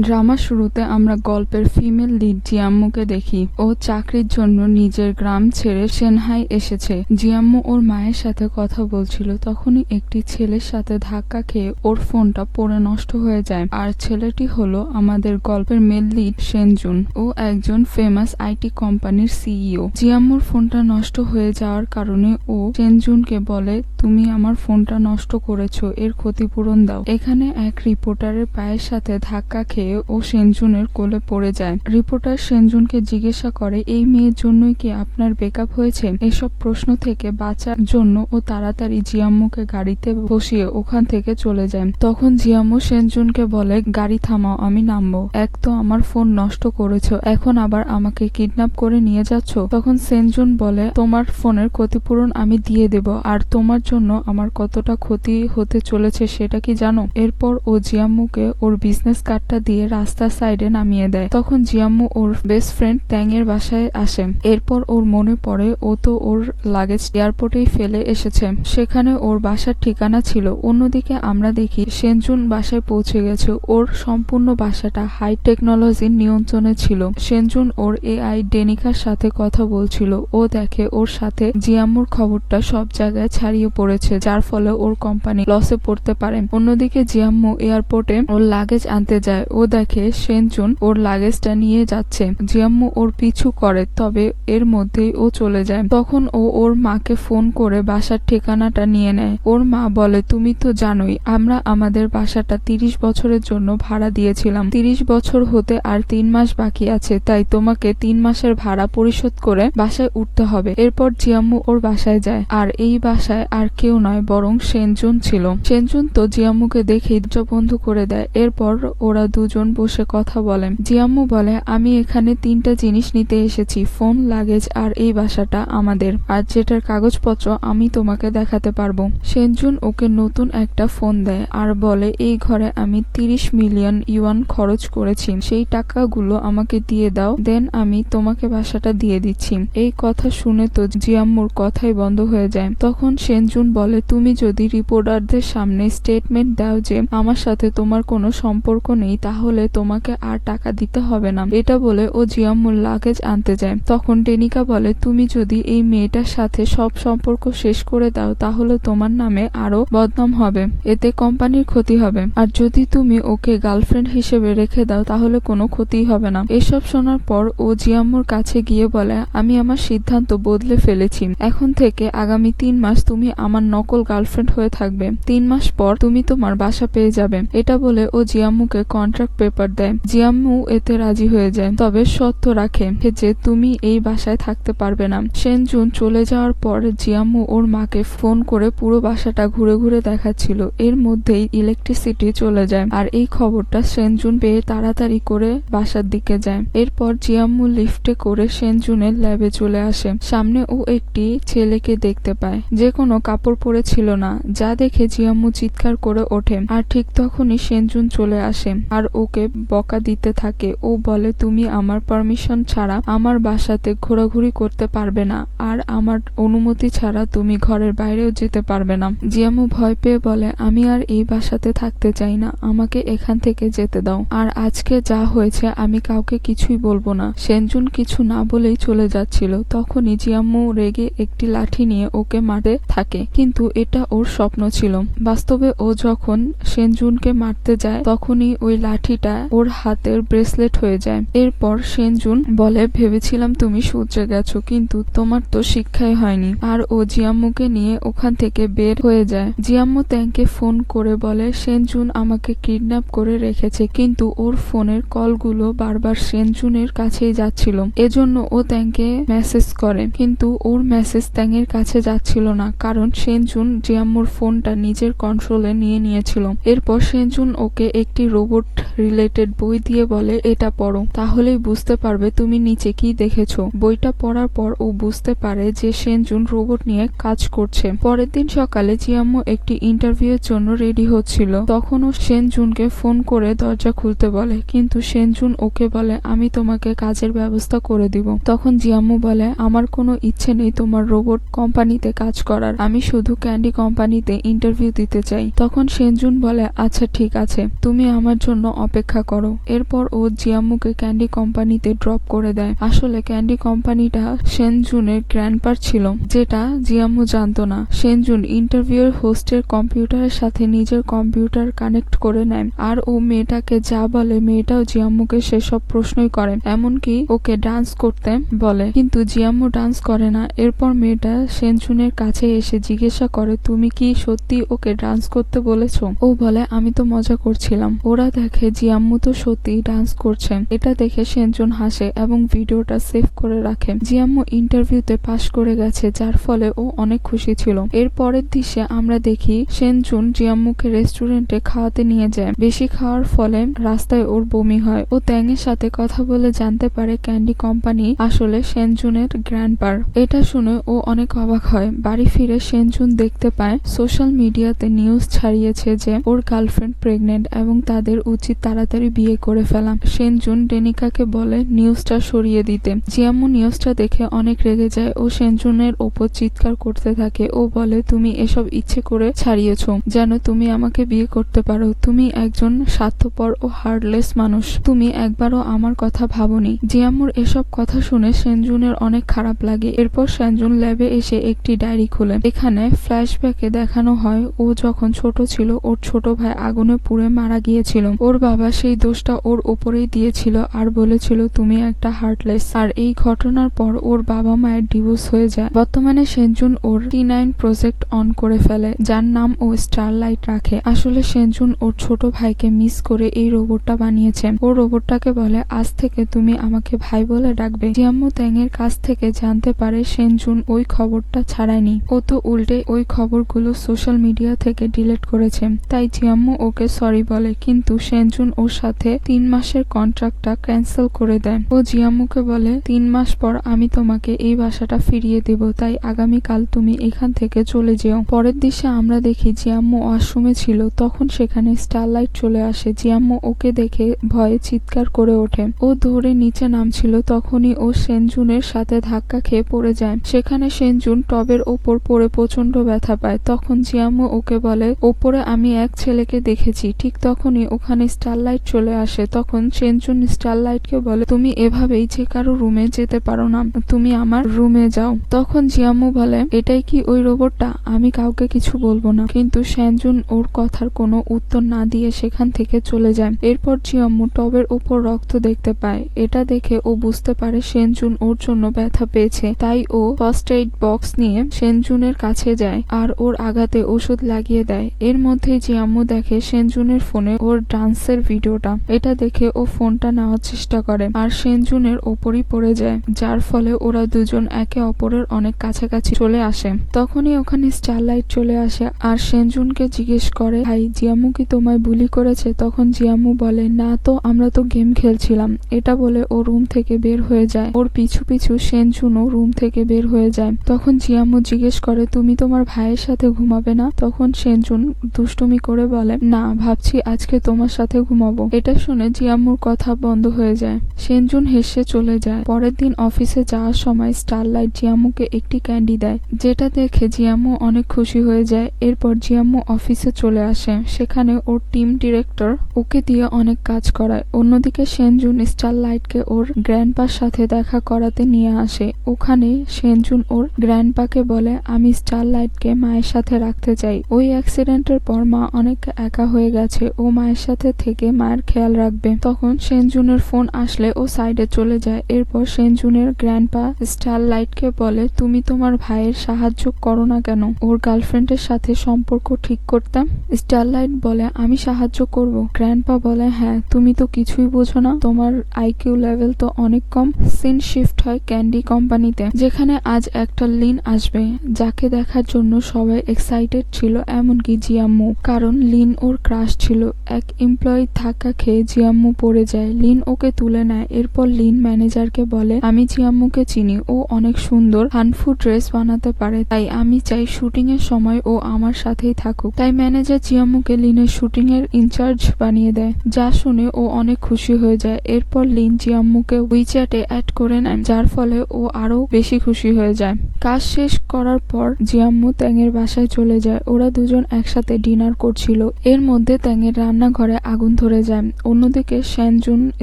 ড্রামার শুরুতে আমরা গল্পের ফিমেল লিড জিয়াম্মুকে দেখি। ও চাকরির জন্য নিজের গ্রাম ছেড়ে সেনহাই এসেছে। জিয়াম্মু ওর মায়ের সাথে কথা বলছিল, তখনই একটি ছেলের সাথে ধাক্কা খেয়ে ওর ফোনটা পড়ে নষ্ট হয়ে যায়। আর ছেলেটি হলো আমাদের গল্পের মেল লিড সেনজুন। ও একজন ফেমাস আইটি কোম্পানির সিইও। জিয়াম্মুর ফোনটা নষ্ট হয়ে যাওয়ার কারণে ও সেনজুনকে বলে, তুমি আমার ফোনটা নষ্ট করেছো, এর ক্ষতিপূরণ দাও। এখানে এক রিপোর্টারের পায়ের সাথে ধাক্কা খেয়ে ও সেনজুনের কোলে পড়ে যায়। রিপোর্টার সেনজুনকে জিজ্ঞাসা করে, এই মেয়ের জন্যই কি আপনার ব্রেকআপ হয়েছে? এসব প্রশ্ন থেকে বাঁচার জন্য ও তাড়াতাড়ি জিয়াম্মুকে গাড়িতে বসিয়ে ওখান থেকে চলে যায়। তখন জিয়াম্মু সেনজুনকে বলে, গাড়ি থামাও, আমি নামবো। এক তো আমার ফোন নষ্ট করেছো, এখন আবার আমাকে কিডন্যাপ করে নিয়ে যাচ্ছ। তখন সেনজুন বলে, তোমার ফোনের ক্ষতিপূরণ আমি দিয়ে দেব, আর তোমার জন্য আমার কতটা ক্ষতি হতে চলেছে সেটা কি জানো? এরপর ও জিয়াম্মুকে ওর বিজনেস কার্ডটা দিয়ে রাস্তার সাইডে নামিয়ে দেয়। তখন জিয়াম্মু ওর বেস্ট ফ্রেন্ড ট্যাংয়ের বাসায় আসে। এরপর ওর মনে পড়ে ও তো ওর লাগেজ এয়ারপোর্টেই ফেলে এসেছে, সেখানে ওর বাসার ঠিকানা ছিল। অন্যদিকে আমরা দেখি সেনজুন বাসায় পৌঁছে গেছে। ওর সম্পূর্ণ বাসাটা হাই টেকনোলজির নিয়ন্ত্রণে ছিল। সেনজুন ওর এআই ডেনিকার সাথে কথা বলছিল। ও দেখে ওর সাথে জিয়াম্মুর খবরটা সব জায়গায় ছড়িয়ে পড়েছে, যার ফলে ওর কোম্পানি লসে পড়তে পারে। অন্যদিকে জিয়াম্মু এয়ারপোর্টে ওর লাগেজ আনতে যায়। ও দেখে সেনজুন ওর লাগেজটা নিয়ে যাচ্ছে। জিয়াম্মু ওর পিছু করে, তবে এর মধ্যেই ও চলে যায়। তখন ও ওর মাকে ফোন করে বাসার ঠিকানাটা নিয়ে নেয়। ওর মা বলে, তুমি তো জানোই আমরা আমাদের বাসাটা 30 বছরের জন্য ভাড়া দিয়েছিলাম। 30 বছর হতে আর 3 মাস বাকি আছে, তাই তোমাকে 3 মাসের ভাড়া পরিশোধ করে বাসায় উঠতে হবে। এরপর জিয়াম্মু ওর বাসায় যায়। আর এই বাসায় আর কেউ নয়, বরং সেনজুন ছিল। সেনজুন তো জিয়াম্মুকে দেখেই দরজা বন্ধ করে দেয়। এরপর ওরা দুজন বসে কথা বলে। জিয়াম্মু বলে, আমি এখানে 3টা জিনিস নিতে এসেছি, ফোন, লাগেজ আর এই বাসাটা আমাদের, আর যেটার কাগজপত্র আমি তোমাকে দেখাতে পারবো। সেনজুন ওকে নতুন একটা ফোন দেয় আর বলে, এই ঘরে আমি 30 মিলিয়ন ইউয়ান খরচ করেছি, সেই টাকাগুলো আমাকে দিয়ে দাও, দেন আমি তোমাকে বাসাটা দিয়ে দিচ্ছি। এই কথা শুনে তো জিয়াম্মুর কথাই বন্ধ হয়ে যায়। তখন সেনজুন বলে, তুমি যদি রিপোর্টারদের সামনে স্টেটমেন্ট দাও যে আমার সাথে তোমার কোনো সম্পর্ক নেই, তাহলে তোমাকে আর টাকা দিতে হবে না। এটা বলে ও জিয়াম্মুর লাগেজ আনতে যায়। তখন ডেনিকা বলে, তুমি যদি এই মেয়েটার সাথে সব সম্পর্ক শেষ করে দাও, তাহলে তোমার নামে আরো বদনাম হবে, এতে কোম্পানির ক্ষতি হবে। আর যদি তুমি ওকে গার্লফ্রেন্ড হিসেবে রেখে দাও, তাহলে কোনো ক্ষতিই হবে না। এসব শোনার পর ও জিয়াম্মুর কাছে গিয়ে বলে, আমি আমার সিদ্ধান্ত বদলে ফেলেছি। এখন থেকে আগামী 3 মাস তুমি আমার নকল গার্লফ্রেন্ড হয়ে থাকবে। 3 মাস পর তুমি তোমার বাসা পেয়ে যাবে। এটা বলে ও জিয়াম্মুকে কন্ট্রাক্ট পেপার দেয়। জিয়াম্মু এতে রাজি হয়ে যায়, তবে শর্ত রাখে যে তুমি এই বাসায় থাকতে পারবে না। সেনজুন চলে যাওয়ার পর জিয়াম্মু ওর মাকে ফোন করে পুরো বাসাটা ঘুরে ঘুরে দেখাচ্ছিল। এর মধ্যেই ইলেকট্রিসিটি চলে যায়, আর এই খবরটা সেনজুন পেয়ে তাড়াতাড়ি করে বাসার দিকে যায়। এরপর জিয়াম্মু লিফটে করে সেনজুনের ল্যাবে চলে আসে। সামনে ও একটি ছেলেকে দেখতে পায়, যে কোনো কাপড় পরে ছিল না, যা দেখে জিয়াম্মু চিৎকার করে ওঠে। আর ঠিক তখনই সেনজুন চলে আসে আর ওকে বকা দিতে থাকে। ও বলে, তুমি আমার পারমিশন ছাড়া আমার বাসাতে ঘোরাঘুরি করতে পারবে না, আর আমার অনুমতি ছাড়া তুমি ঘরের বাইরেও যেতে পারবে না। জিয়াম্মু ভয় পেয়ে বলে, আমি আর এই বাসাতে থাকতে চাই না, আমাকে এখান থেকে যেতে দাও। আর আজকে যা হয়েছে আমি কাউকে কিছুই বলবো না। সেনজুন কিছু না বলেই চলে যাচ্ছিল। তখনই জিয়াম্মু রেগে একটি লাঠি নিয়ে ওকে মারতে থাকে, কিন্তু এটা ওর স্বপ্ন ছিল। বাস্তবে ও যখন সেনজুনকে মারতে যায়, তখনই ওই লাঠিটা ওর হাতের ব্রেসলেট হয়ে যায়। এরপর সেনজুন বলে, ভেবেছিলাম তুমি সূত্রে গেছো, কিন্তু তোমার তো শিক্ষাই হয়নি। আর ও জিয়াম্মুকে নিয়ে ওখান থেকে বের হয়ে যায়। জিয়াম্মু ট্যাংকে ফোন করে বলে, সেনজুন আমাকে কিডন্যাপ করে রেখেছে, কিন্তু ওর ফোনের কলগুলো বারবার সেনজুনের কাছেই যাচ্ছিল। এজন্য ও ট্যাংকে মেসেজ করে, কিন্তু ওর মেসেজ ট্যাংয়ের কাছে যাচ্ছিল না, কারণ সেনজুন জিয়াম্মুর ফোনটা নিজের কন্ট্রোলে নিয়ে নিয়েছিল। এরপর সেনজুন ওকে একটি রোবট রিলেটেড বই দিয়ে বলে, এটা পড়ো, তাহলেই বুঝতে পারবে তুমি নিচে কি দেখেছো। বইটা পড়ার পর ও বুঝতে পারে যে সেনজুন রোবট নিয়ে কাজ করছে। পরের দিন সকালে জিয়াম্মু একটি ইন্টারভিউ এর জন্য রেডি হচ্ছিল। তখনও সেনজুনকে ফোন করে দরজা খুলতে বলে, কিন্তু সেনজুন ওকে বলে, আমি তোমাকে কাজের ব্যবস্থা করে দিব। তখন জিয়াম্মু বলে, আমার কোনো ইচ্ছে নেই তোমার রোবট কোম্পানিতে কাজ করার, আমি শুধু ক্যান্ডি কোম্পানিতে ইন্টারভিউ দিতে চাই। তখন সেনজুন বলে, আচ্ছা ঠিক আছে, তুমি আমার জন্য অপেক্ষা করো। এরপর ও জিয়াম্মুকে ক্যান্ডি কোম্পানিতে ড্রপ করে দেয়। আসলে ক্যান্ডি কোম্পানিটা সেনজুনের গ্র্যান্ডপার ছিল, যেটা জিয়াম্মু জানতো না। সেনজুন ইন্টারভিউর হোস্টের কম্পিউটারের সাথে নিজের কম্পিউটার কানেক্ট করে নেয়, আর ও মেয়েটাকে যা বলে মেয়েটাও জিয়াম্মুকে সেসব প্রশ্নই করে, এমনকি ওকে ডান্স করতে বলে, কিন্তু জিয়াম্মু ডান্স করে না। এরপর মেয়েটা সেনজুনের কাছে এসে জিজ্ঞাসা করে, তুমি কি সত্যি ওকে ডান্স করতে বলেছো? ও বলে, আমি তো মজা করছিলাম। ওরা দেখে জিয়াম্মু তো সত্যি ডান্স করছে। এটা দেখে সেনজুন হাসে এবং ভিডিওটা সেভ করে রাখে। জিয়াম্মু ইন্টারভিউতে পাশ করে গেছে, যার ফলে ও অনেক খুশি ছিল। এর পরের দৃশ্যে আমরা দেখি সেনজুন জিয়াম্মুকে রেস্টুরেন্টে খাওয়াতে নিয়ে যায়। বেশি খাওয়ার ফলে রাস্তায় ওর বমি হয়। ও ট্যাংয়ের সাথে কথা বলে জানতে পারে ক্যান্ডি কোম্পানি আসলে সেনজুনের গ্র্যান্ডপার। এটা শুনে ও অনেক অবাক হয়। বাড়ি ফিরে সেনজুন দেখতে পায় সোশ্যাল মিডিয়াতে নিউজ ছাড়িয়েছে যে ওর গার্লফ্রেন্ড প্রেগনেন্ট এবং তাদের উচিত তাড়াতাড়ি বিয়ে করে ফেলা। সেনজুন ডেনিকাকে বলে নিউজটা সরিয়ে দিতে। জিয়াম্মু নিউজটা দেখে অনেক রেগে যায় ও সেনজুনের ওপর চিৎকার করতে থাকে। ও বলে, তুমি এসব ইচ্ছে করে ছাড়িয়েছ যেন তুমি আমাকে বিয়ে করতে পারো। তুমি একজন স্বার্থপর ও হার্টলেস মানুষ। তুমি একবারও আমার কথা ভাবোনি। জিয়াম্মুর এসব কথা শুনে সেনজুনের অনেক খারাপ লাগে। এরপর সেনজুন ল্যাবে এসে একটি ডায়েরি খুলে। এখানে ফ্ল্যাশব্যাকে দেখানো হয় ও যখন ছোট ছিল ওর ছোট ভাই আগুনে পুড়ে মারা গিয়েছিল। ওর বাবা সেই দোষটা ওর উপরেই দিয়েছিল আর বলেছিল তুমি একটা হার্টলেস। আর এই ঘটনার পর ওর বাবা মায়ের ডিভোর্স হয়ে যায়। বর্তমানে সেনজুন ওর T9 প্রজেক্ট অন করে ফেলে, যার নাম ও স্টারলাইট রাখে। আসলে সেনজুন ওর ছোট ভাইকে মিস করে এই রোবটটা বানিয়েছে। ও রোবটটাকে বলে, আজ থেকে তুমি আমাকে ভাই বলে ডাকবে। জিয়াম্মু ট্যাংয়ের কাছ থেকে জানতে পারে সেনজুন ওই খবরটা ছাড়ায়নি। ও তো উল্টে ওই খবরগুলো সোশ্যাল মিডিয়া থেকে ডিলিট করেছে। তাই জিয়াম্মু ওকে সরি বলে, কিন্তু সেনজুন ওর সাথে 3 মাসের কন্ট্রাক্টটা ক্যান্সেল করে দেয়। ও জিয়াম্মুকে বলে, 3 মাস পর আমি তোমাকে এই বাসাটা ফিরিয়ে দেব, তাই আগামীকাল তুমি এখান থেকে চলে যেও। পরের দৃশ্যে আমরা দেখি জিয়াম্মু ওয়াশরুমে ছিল, তখন সেখানে স্টারলাইট চলে আসে। জিয়াম্মু ওকে দেখে ভয়ে চিৎকার করে ওঠে। ও দৌড়ে নিচে নামছিল, তখনই ও সেনজুনের সাথে ধাক্কা খেয়ে পড়ে যায়। সেখানে সেনজুন টবের ওপর পড়ে প্রচন্ড ব্যথা পায়। তখন জিয়াম্মু ওকে বলে, ওপরে আমি এক ছেলেকে দেখেছি। ঠিক তখনই ওখানে স্টারলাইট চলে আসে। তখন সেনজুন স্টারলাইটকে বলে, তুমি এভাবেই যে কারো রুমে যেতে পারো না, তুমি আমার রুমে যাও। তখন জিয়াম্মু বলে, এটাই কি ওই রোবটটা? আমি কাউকে কিছু বলবো না। কিন্তু সেনজুন ওর কথার কোনো উত্তর না দিয়ে সেখান থেকে চলে যায়। এরপর জিয়াম্মু টবের উপর রক্ত দেখতে পায়। এটা দেখে ও বুঝতে পারে সেনজুন ওর জন্য ব্যথা পেয়েছে। তাই ও ফার্স্ট এইড বক্স নিয়ে সেনজুনের কাছে যায় আর ওর আঘাতে ওষুধ লাগিয়ে দেয়। এর মধ্যেই জিয়াম্মু দেখে সেনজুনের ফোনে ওর ডান্সের ভিডিওটা। এটা দেখে ও ফোনটা নেওয়ার চেষ্টা করে আর সেনজুনের ওপরই পড়ে যায়, যার ফলে ওরা দুজন একে অপরের অনেক কাছাকাছি চলে আসে। তখনই ওখানে স্টারলাইট চলে আসে আর সেনজুনকে জিজ্ঞেস করে, ভাই জিয়াম্মু কি তোমায় বুলি করেছে? তখন জিয়াম্মু বলে, না তো, আমরা তো গেম খেলছিলাম। এটা বলে ও রুম থেকে বের হয়ে যায়। ওর পিছু পিছু সেনজুনও রুম থেকে বের হয়ে যায়। তখন জিয়াম্মু জিজ্ঞেস করে, তুমি তোমার ভাইয়ের সাথে ঘুমাবে না? তখন সেনজুন দুষ্টুমি করে বলে, না, ভাবছি আজকে তোমার সাথে ঘুমাবো। এটা শুনে জিয়াম্মুর কথা বন্ধ হয়ে যায়। সেনজুন হেসে চলে যায়। পরের দিন অফিসে যাওয়ার সময় স্টারলাইট জিয়াম্মুকে একটি ক্যান্ডি দেয়, যেটা দেখে জিয়াম্মু অনেক খুশি হয়ে যায়। এরপর জিয়াম্মু অফিসে চলে আসে। সেখানে ওর টিম ডিরেক্টর ওকে দিয়ে অনেক কাজ করায়। অন্যদিকে সেনজুন স্টারলাইটকে ওর গ্র্যান্ডপার সাথে দেখা করাতে নিয়ে আসে। ওখানে সেনজুন ওর গ্র্যান্ডপাকে বলে, আমি স্টারলাইটকে মায়ের সাথে রাখতে চাই। ওই অ্যাক্সিডেন্টের পর মা অনেক একা হয়ে গেছে। ও মায়ের সাথে থেকে মায়ের খেয়াল রাখবে। তখন সেনজুনের ফোন আসলে ও সাইডে চলে যায়। এরপর সেনজুনের গ্র্যান্ডপা স্টারলাইটকে বলে, তুমি তোমার ভাইয়ের সাহায্য করো না কেন ওর গার্লফ্রেন্ডের সাথে সম্পর্ক ঠিক করতে? স্টারলাইট বলে, আমি সাহায্য করব। গ্র্যান্ডপা বলে, হ্যাঁ, তুমি তো কিছুই বোঝো না, তোমার আইকিউ লেভেল তো অনেক কম। সিন শিফট হয় ক্যান্ডি কোম্পানিতে, যেখানে আজ একটা লিন আসবে, যাকে দেখার জন্য সবাই এক্সাইটেড ছিল, এমনকি জিয়াম্মু। কারণ লিন ওর ক্রাশ ছিল। এক এমপ্লয়ি ধাক্কা খেয়ে জিয়াম্মু পড়ে যায়। লিন ওকে তুলে নেয়। এরপর লিন ম্যানেজারকে বলে, আমি জিয়াম্মুকে চিনি, ও অনেক সুন্দর হানফু ড্রেস বানাতে পারে, তাই আমি চাই শুটিং এর সময় ও আমার সাথেই থাকুক। তাই ম্যানেজার জিয়াম্মুকে লিনের শুটিং এর ইনচার্জ বানিয়ে দেয়, যা শুনে ও অনেক খুশি হয়ে যায়। এরপর লিন জিয়াম্মুকে উইচ্যাটে অ্যাড করে নেয়, যার ফলে ও আরো বেশি খুশি হয়ে যায়। কাজ শেষ করার পর জিয়াম্মু ত্যাঙের বাসায় চলে যায়। ওরা দুজন একসাথে ডিনার করছিল। এর মধ্যে ত্যাঙের রান্নাঘরে আগুন ধরে যায়। অন্যদিকে সেনজুন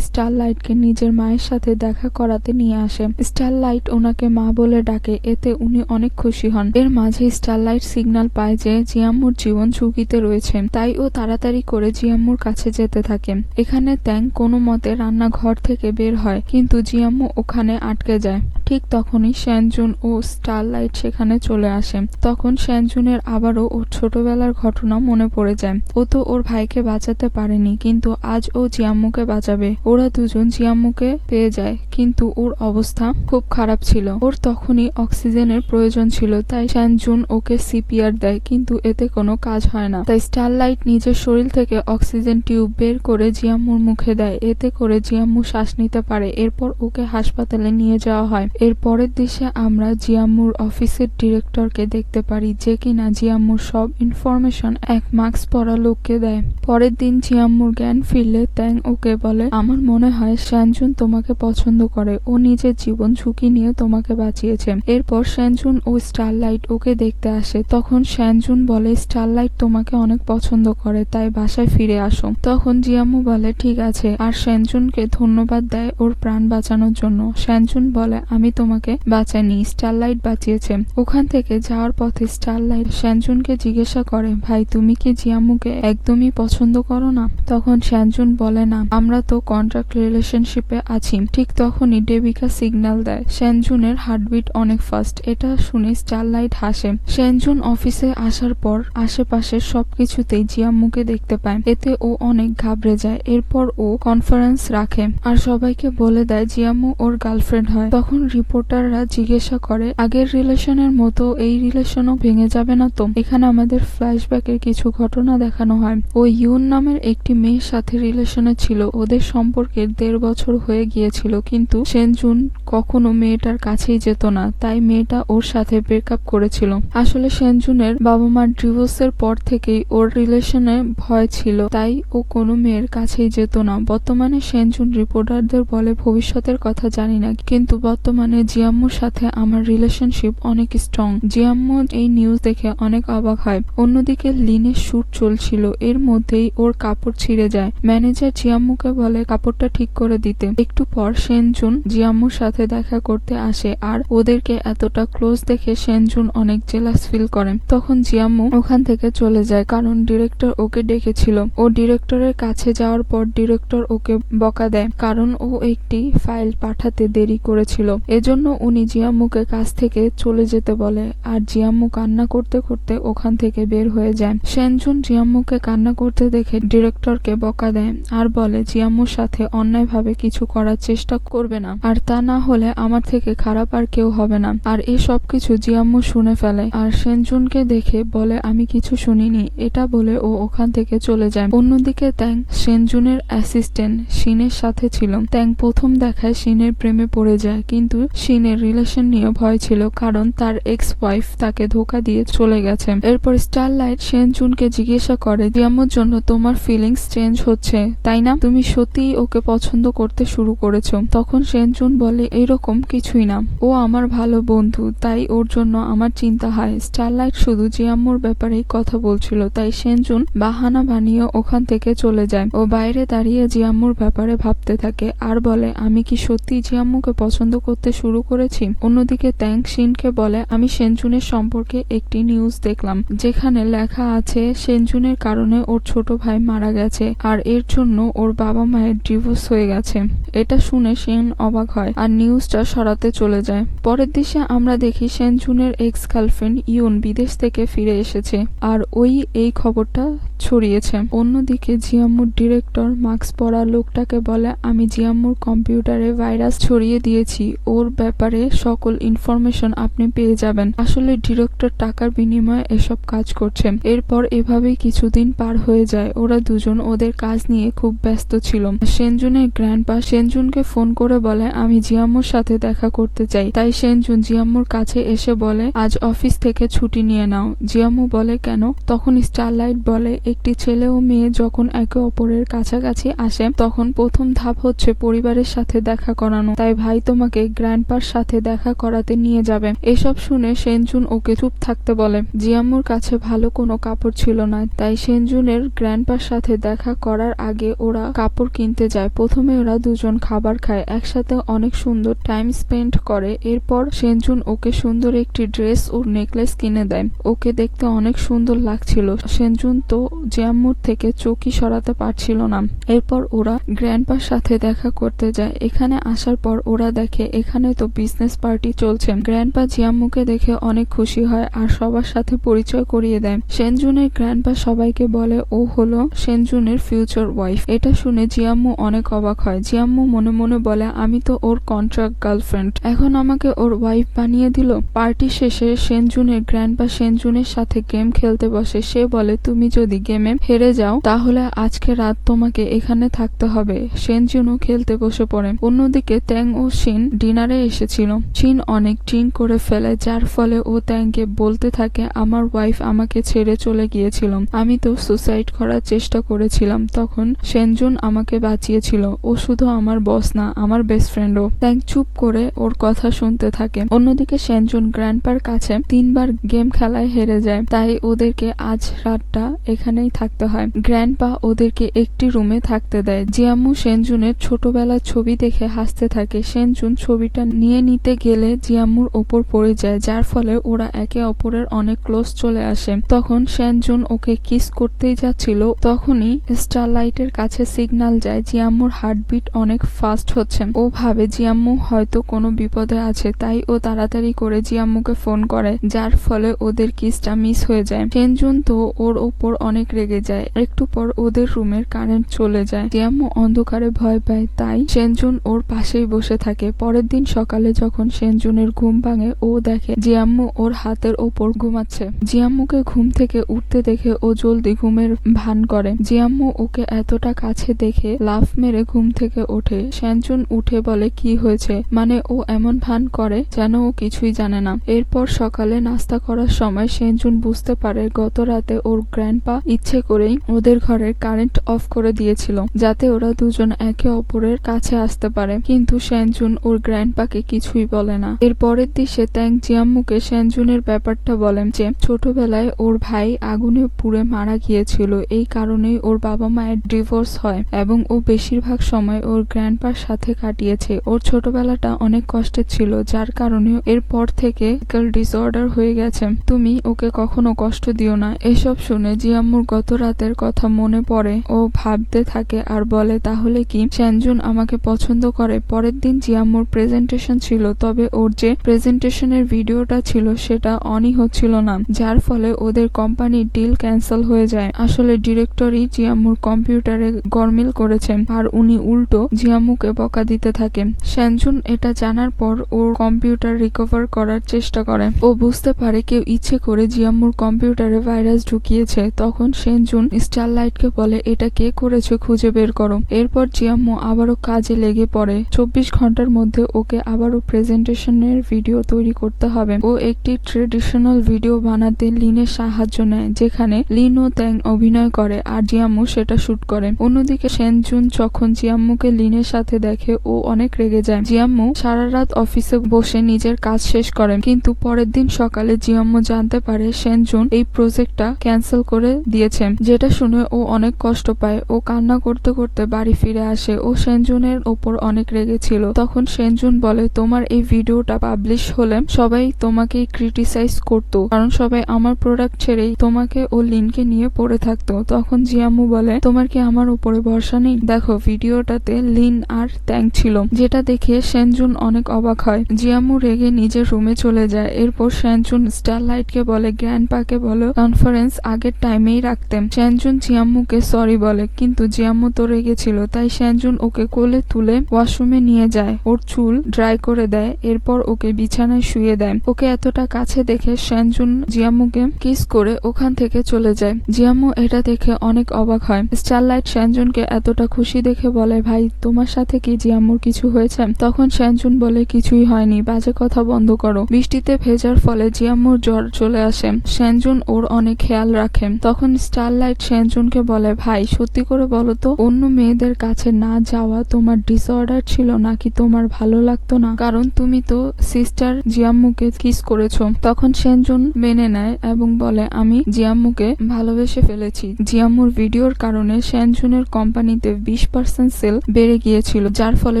স্টারলাইটকে নিজের মায়ের সাথে দেখা করাতে নিয়ে আসে। স্টারলাইট ওনাকে মা বলে ডাকে, এতে উনি অনেক খুশি হন। এর মাঝে স্টারলাইট সিগন্যাল পায় যে জিয়াম্মুর জীবন ঝুঁকিতে রয়েছে, তাই ও তাড়াতাড়ি করে জিয়াম্মুর কাছে যেতে থাকে। এখানে ত্যাং কোনো মতে রান্নাঘর থেকে বের হয়, কিন্তু জিয়াম্মু ওখানে আটকে যায়। ঠিক তখনই সেনজুন ও স্টারলাইট সেখানে চলে আসে। তখন সেনজুনের আবারও ওর ছোটবেলার ঘটনা মনে পড়ে যায়। ও তো ওর ভাইকে বাঁচাতে পারেনি, কিন্তু আজ ও জিয়াম্মুকে বাঁচাবে। ওরা দুজন জিয়াম্মুকে পেয়ে যায়, কিন্তু ওর অবস্থা খুব খারাপ ছিল। ওর তখনই অক্সিজেনের প্রয়োজন ছিল, তাই সেনজুন ওকে সিপিআর দেয়, কিন্তু এতে কোনো কাজ হয় না। তাই স্টারলাইট নিজের শরীর থেকে অক্সিজেন টিউব বের করে জিয়াম্মুর মুখে দেয়, এতে করে জিয়াম্মু শ্বাস নিতে পারে। এরপর ওকে হাসপাতালে নিয়ে যাওয়া হয়। এর পরের দৃশ্যে আমরা জিয়াম্মুর অফিসের ডিরেক্টরকে দেখতে পারি, যে কিনা জিয়াম্মুর সব ইনফরমেশন এক মাস্ক পরা লোককে দেয়। পরের দিন জিয়াম্মুর জ্ঞান ফিরলে ত্যাং ওকে বলে, আমার মনে হয় সেনজুন তোমাকে পছন্দ করে, ও নিজের জীবন ঝুঁকি নিয়ে তোমাকে বাঁচিয়েছে। এরপর সেনজুন ও স্টারলাইট ওকে দেখতে আসে। তখন সেনজুন বলে, স্টারলাইট তোমাকে অনেক পছন্দ করে, তাই বাসায় ফিরে আসো। তখন জিয়াম্মু বলে ঠিক আছে, আর সেনজুনকে ধন্যবাদ দেয় ওর প্রাণ বাঁচানোর জন্য। সেনজুন বলে, আমি তোমাকে বাঁচাইনি, স্টারলাইট বাঁচিয়েছে। ওখান থেকে যাওয়ার পথে স্টারলাইট সেনজুনকে জিজ্ঞাসা করে, ভাই তুমি কি জিয়াম্মুকে একদমই পছন্দ করো না? তখন সেনজুন বলে, না, আমরা তো কন্ট্রাক্ট রিলেশনশিপে আছি। ঠিক তখনই ডেবিকা সিগন্যাল দেয়। সেনজুনের হার্টবিট অনেক ফাস্ট। এটা শুনে স্টারলাইট হাসে। সেনজুন অফিসে আসার পর আশেপাশের সবকিছুতেই জিয়াম্মুকে দেখতে পায়, এতে ও অনেক ঘাবড়ে যায়। এরপর ও কনফারেন্স রাখে আর সবাইকে বলে দেয় জিয়াম্মু ওর গার্লফ্রেন্ড হয়। তখন রিপোর্টাররা জিজ্ঞাসা করে, আগের রিলেশনের মতো এই রিলেশনও ভেঙে যাবে না তো? এখানে আমাদের ফ্ল্যাশব্যাকের কিছু ঘটনা দেখানো হয়। ও ইউন নামের একটি মেয়ের সাথে রিলেশনে ছিল। ওদের সম্পর্কের 1.5 বছর হয়ে গিয়েছিল, কিন্তু সেনজুন কখনো মেয়েটার কাছেই যেত না, তাই মেয়েটা ওর সাথে ব্রেকআপ করেছিল। আসলে সেনজুনের বাবা মার ডিভোর্সের পর থেকেই ওর রিলেশনে ভয় ছিল, তাই ও কোনো মেয়ের কাছেই যেত না। বর্তমানে সেনজুন রিপোর্টারদের বলে, ভবিষ্যতের কথা জানি না, কিন্তু বর্তমানে জিয়াম্মুর সাথে আমার রিলেশনশিপ অনেক স্ট্রং। জিয়াম্মু এই নিউজ দেখে অনেক অবাক হয়। অন্যদিকে লিনের শুট চলছিল, এর মধ্যেই ওর কাপড় ছিঁড়ে যায়। ম্যানেজার জিয়াম্মুকে বলে কাপড়টা ঠিক করে দিতে। একটু পর সেনজুন জিয়াম্মুর সাথে দেখা করতে আসে, আর ওদেরকে এতটা ক্লোজ দেখে সেনজুন অনেক জেলাস ফিল করে। তখন জিয়াম্মু ওখান থেকে চলে যায়, কারণ ডিরেক্টর ওকে ডেকেছিল। ও ডিরেক্টরের কাছে যাওয়ার পর ডিরেক্টর ওকে বকা দেয়, কারণ ও একটি ফাইল পাঠাতে দেরি করেছিল। এজন্য উনি জিয়াম্মুকে কাছ থেকে চলে যেতে বলে, আর জিয়াম্মু কান্না করতে করতে ওখান থেকে বের হয়ে যায়। সেনজুন জিয়াম্মুকে কান্না করতে দেখে ডিরেক্টরকে বকা দেয় আর বলে, জিয়াম্মুর সাথে অন্যায়ভাবে কিছু করার চেষ্টা করবে না, আর তা না হলে আমার থেকে খারাপ আর কেউ হবে না। আর এই সব কিছু জিয়াম্মু শুনে ফেলে, আর সেনজুনকে দেখে বলে, আমি কিছু শুনিনি। এটা বলে ও ওখান থেকে চলে যায়। অন্যদিকে ত্যাং সেনজুনের অ্যাসিস্ট্যান্ট শিনের সাথে ছিল। ত্যাং প্রথম দেখায় শিনের প্রেমে পড়ে যায়, কিন্তু শিনের রিলেশন নিয়ে ভয় ছিল, কারণ তার এক্স ওয়াইফ তাকে ধোকা দিয়ে চলে গেছে। এরপর স্টারলাইট সেনজুনকে জিজ্ঞাসা করে, জিয়াম্মুর জন্য তোমার ফিলিংস চেঞ্জ হচ্ছে, তাই না? তুমি সত্যিই ওকে পছন্দ করতে শুরু করেছো? তখন সেনজুন বলে, এরকম কিছুই না, ও আমার ভালো বন্ধু, তাই ওর জন্য আমার চিন্তা হয়। স্টারলাইট শুধু জিয়াম্মুর ব্যাপারেই কথা বলছিল, তাই সেনজুন বাহানা বানিয়ে ওখান থেকে চলে যায়। ও বাইরে দাঁড়িয়ে জিয়াম্মুর ব্যাপারে ভাবতে থাকে আর বলে, আমি কি সত্যি জিয়াম্মুকে পছন্দ করতে শুরু করেছি? অন্যদিকে ত্যাং শিনকে বলে, আমি সেনজুনের সম্পর্কে একটি নিউজ দেখলাম, যেখানে লেখা আছে সেনজুনের কারণে ওর ছোট ভাই মারা গেছে, আর এর জন্য ওর বাবা মায়ের ডিভোর্স হয়ে গেছে। এটা শুনে সেন অবাক হয় আর নিউজটা সরাতে চলে যায়। পরের দৃশ্যে আমরা দেখি সেনজুনের এক্স গার্লফ্রেন্ড ইউন বিদেশ থেকে ফিরে এসেছে, আর ওই এই খবরটা ছড়িয়েছে। অন্যদিকে জিয়াম্মুর ডিরেক্টর মাস্ক পরা লোকটাকে বলে, আমি জিয়াম্মুর কম্পিউটারে ভাইরাস ছড়িয়ে দিয়েছি, ওর ব্যাপারে সকল ইনফরমেশন আপনি পেয়ে যাবেন। আসলে ডিরেক্টর টাকার বিনিময়ে এসব কাজ করছে। এরপর এভাবেই কিছুদিন পার হয়ে যায়। ওরা দুজন ওদের কাজ নিয়ে খুব ব্যস্ত ছিল। সেনজুনের গ্র্যান্ডপা সেনজুনকে ফোন করে বলে, আমি জিয়াম্মুর সাথে দেখা করতে চাই। তাই সেনজুন জিয়াম্মুর কাছে এসে বলে, আজ অফিস থেকে ছুটি নিয়ে নাও। জিয়াম্মু বলে, কেন? তখন স্টারলাইট বলে, একটি ছেলে ও মেয়ে যখন একে অপরের কাছাকাছি আসে তখন প্রথম ধাপ হচ্ছে পরিবারের সাথে দেখা করানো। তাই ভাই তোমাকে গ্র্যান্ডপার সাথে দেখা করাতে নিয়ে যাবে। এসব শুনে সেনজুন ওকে চুপ থাকতে বলে। জিয়াম্মুর কাছে ভালো কোনো কাপড় ছিল না, তাই সেনজুনের গ্র্যান্ডপার সাথে দেখা করার আগে ওরা কাপড় কিনতে যায়। প্রথমে ওরা দুজন খাবার খায়, একসাথে অনেক সুন্দর টাইম স্পেন্ড করে। এরপর সেনজুন ওকে সুন্দর একটি ড্রেস ও নেকলেস কিনে দেয়। ওকে দেখতে অনেক সুন্দর লাগছিল। সেনজুন তো জিয়াম্মুর থেকে চোখই সরাতে পারছিল না। এরপর ওরা গ্র্যান্ডপার সাথে দেখা করতে যায়। এখানে আসার পর ওরা দেখে এখানে তো বিজনেস পার্টি চলছে। গ্র্যান্ডপা জিয়াম্মুকে দেখে অনেক খুশি হয় আর সবার সাথে পরিচয় করিয়ে দেয়। সেনজুনের গ্র্যান্ডপা সবাইকে বলে ও হলো সেনজুনের ফিউচার ওয়াইফ। এটা শুনে জিয়াম্মু অনেক অবাক হয়। জিয়াম্মু মনে মনে বলে আমি তো ওর কন্ট্রাক্ট গার্লফ্রেন্ড, এখন আমাকে ওর ওয়াইফ বানিয়ে দিল। পার্টি শেষে সেনজুনের গ্র্যান্ডপা সেনজুনের সাথে গেম খেলতে বসে। সে বলে তুমি যদি গেমে হেরে যাও তাহলে আজকে রাত তোমাকে এখানে থাকতে হবে। সেনজুনও খেলতে বসে পড়ে। অন্যদিকে ট্যাং ও শিন ডিনারে এসেছিল। শিন অনেক ড্রিঙ্ক করে ফেলে, যার ফলে ও ট্যাংকে বলতে থাকে আমার ওয়াইফ আমাকে ছেড়ে চলে গিয়েছিল, আমি তো সুসাইড করার চেষ্টা করেছিলাম, তখন সেনজুন আমাকে বাঁচিয়েছিল। ও শুধু আমার বস না, আমার বেস্ট ফ্রেন্ডও। ট্যাং চুপ করে ওর কথা শুনতে থাকে। অন্যদিকে সেনজুন গ্র্যান্ডপার কাছে 3বার গেম খেলায় হেরে যায়, তাই ওদেরকে আজ রাতটা এখানেই থাকতে হয়। গ্র্যান্ডপা ওদেরকে একটি রুমে থাকতে দেয়। জিয়াম্মু সেনজুনের ছোটবেলার ছবি দেখে হাসতে থাকে। সেনজুন ছবিটা নিয়ে নিতে গেলে জিয়াম্মুর ওপর পড়ে যায়, যার ফলে ওরা একে অপরের অনেক ক্লোজ চলে আসে। তখন সেনজুন ওকে কিস করতেই যাচ্ছিল, তখনই স্টারলাইটের কাছে সিগন্যাল যায় জিয়াম্মুর হার্টবিট অনেক ফাস্ট হচ্ছে। ও ভাবে জিয়াম্মু হয়তো কোনো বিপদে আছে, তাই ও তাড়াতাড়ি করে জিয়াম্মুকে ফোন করে, যার ফলে ওদের কিসটা মিস হয়ে যায়। সেনজুন তো ওর ওপর অনেক রেগে যায়। একটু পর ওদের রুমের কারেন্ট চলে যায়। জিয়াম্মু অন্ধকারে ভয় পায়, তাই সেনজুন ওর পাশেই বসে থাকে। পরের দিন সকালে যখন সেনজুনের ঘুম ভাঙে ও দেখে জিয়াম্মু ওর হাতের ওপর ঘুমাচ্ছে। জিয়াম্মুকে ঘুম থেকে উঠতে দেখে ও জলদি ঘুমের ভান করে। জিয়াম্মু ওকে এতটা কাছে দেখে লাফ মেরে ঘুম থেকে ওঠে। সেনজুন উঠে বলে কি হয়েছে, মানে ও এমন ভান করে যেন ও কিছুই জানে না। এরপর সকালে নাস্তা করার সময় সেনজুন বুঝতে পারে গত রাতে ওর গ্র্যান্ডপা ইচ্ছে করেই ওদের ঘরের কারেন্ট অফ করে দিয়েছিল, যাতে ওরা দুজন একে অপরের কাছে আসতে পারে। কিন্তু সেনজুন ওর গ্র্যান্ডপাকে কিছুই বলে না। এর পরের দিশে ট্যাং জিয়াম্মুকে সেনজুনের ব্যাপারটা বলেন যে ছোটবেলায় ওর ভাই আগুনে পুড়ে মারা গিয়েছিল, এই কারণেই ওর বাবা মায়ের ডিভোর্স হয় এবং ও বেশিরভাগ সময় ওর গ্র্যান্ডপার সাথে কাটিয়েছে। ওর ছোটবেলাটা অনেক কষ্টের ছিল, যার কারণে এরপর থেকে ডিসঅর্ডার হয়ে গেছে। তুমি ওকে কখনো কষ্ট দিও না। এসব শুনে জিয়াম্মুর গত রাতের কথা মনে পড়ে। ও ভাবতে থাকে আর বলে তাহলে কি সেনজুন আমাকে পছন্দ করে। পরের দিন জিয়াম্মুর প্রেজেন্টেশন ছিল, তবে ওর যে প্রেজেন্টেশনের ভিডিওটা ছিল সেটা অনই হচ্ছিল না, যার ফলে ওদের কোম্পানির ডিল ক্যান্সেল হয়ে যায়। আসলে ডিরেক্টরই জিয়াম্মুর কম্পিউটারে গরমিল করেছেন আর উনি উল্টো জিয়াম্মুকে বকা দিতে থাকে। সেনজুন এটা জানার পর ওর কম্পিউটার রিকভার করার চেষ্টা করে। ও বুঝতে পারে কেউ ইচ্ছে করে জিয়াম্মুর কম্পিউটারে ভাইরাস ঢুকিয়েছে। তখন সেনজুন স্টারলাইটকে বলে এটা কে করেছে খুঁজে বের করো। এরপর জিয়াম্মু আবারও কাজে লেগে পড়ে। 24 ঘন্টার মধ্যে ওকে আবারও প্রেজেন্টেশনের ভিডিও তৈরি করতে হবে। ও একটি ট্রেডিশনাল ভিডিও বানাতে লিনের সাহায্য নেয়, যেখানে লিন ও ট্যাং অভিনয় করে আর জিয়াম্মু সেটা শুট করে। অন্যদিকে সেনজুন যখন জিয়াম্মুকে লিনের সাথে দেখে ও অনেক রেগে যায়। জিয়াম্মু সারা রাত অফিসে বসে নিজের কাজ শেষ করেন, কিন্তু পরের দিন সকালে জিয়াম্মু জানতে পারে সেনজুন এই প্রজেক্টটা ক্যান্সেল করে দিয়েছে, যেটা শুনে ও অনেক কষ্ট পায়। ও কান্না করতে করতে বাড়ি ফিরে আসে। ও সেনজুনের ওপর অনেক রেগেছিল। তখন সেনজুন বলে তোমার এই ভিডিওটা পাবলিশ হলে সবাই তোমাকেই ক্রিটিসাইজ করতো, কারণ সবাই আমার প্রোডাক্ট ছেড়েই তোমাকে ও লিনকে নিয়ে পড়ে থাকতো। তখন জিয়াম্মু বলে তোমার কি আমার উপরে ভরসা নেই? দেখো ভিডিওটাতে লিন আর ট্যাং ছিল, যেটা দেখে সেনজুন অনেক অবাক হয়। জিয়াম্মু রেগে নিজের রুমে চলে যায়। এরপর সেনজুন স্টারলাইটকে বলে গ্র্যান্ডপাকে বলো কনফারেন্স আগের টাইমেই রাখতেন। সেনজুন জিয়াম্মুকে সরি বলে, কিন্তু জিয়াম্মু তো রেগেছিল, তাই সেনজুন ওকে কোলে তুলে ওয়াশরুমে নিয়ে যায়, ওর চুল ড্রাই করে দেয়, এরপর ওকে বিছানায় শুয়ে দেয়। ওকে এতটা কাছে দেখে সেনজুন জিয়াম্মুকে কিস করে ওখান থেকে চলে যায়। জিয়াম্মু এটা দেখে অনেক অবাক হয়। স্টারলাইট সেনজুনকে এতটা খুশি দেখে বলে ভাই তোমার সাথে কি জিয়াম্মুর কিছু হয়েছে? তখন সেনজুন বলে কিছুই হয়নি, বাজে কথা বন্ধ করো। বৃষ্টিতে ভেজার ফলে জিয়াম্মুর জ্বর চলে আসে। সেনজুন ওর অনেক খেয়াল রাখে। তখন স্টারলাইট সেনজুনকে বলে, ভাই সত্যি করে বলো তো, অন্য মেয়েদের কাছে না যাওয়া তোমার ডিসঅর্ডার ছিল নাকি তোমার ভালো লাগতো না? কারণ তুমি তো সিস্টার জিয়াম্মুকে কিস করেছো। তখন সেনজুন মেনে নেয় এবং বলে, আমি জিয়াম্মুকে ভালোবেসে ফেলেছি। জিয়াম্মুর ভিডিওর কারণে সেনজুনের কোম্পানিতে 20% সেল বেড়ে গিয়েছিল, যার ফলে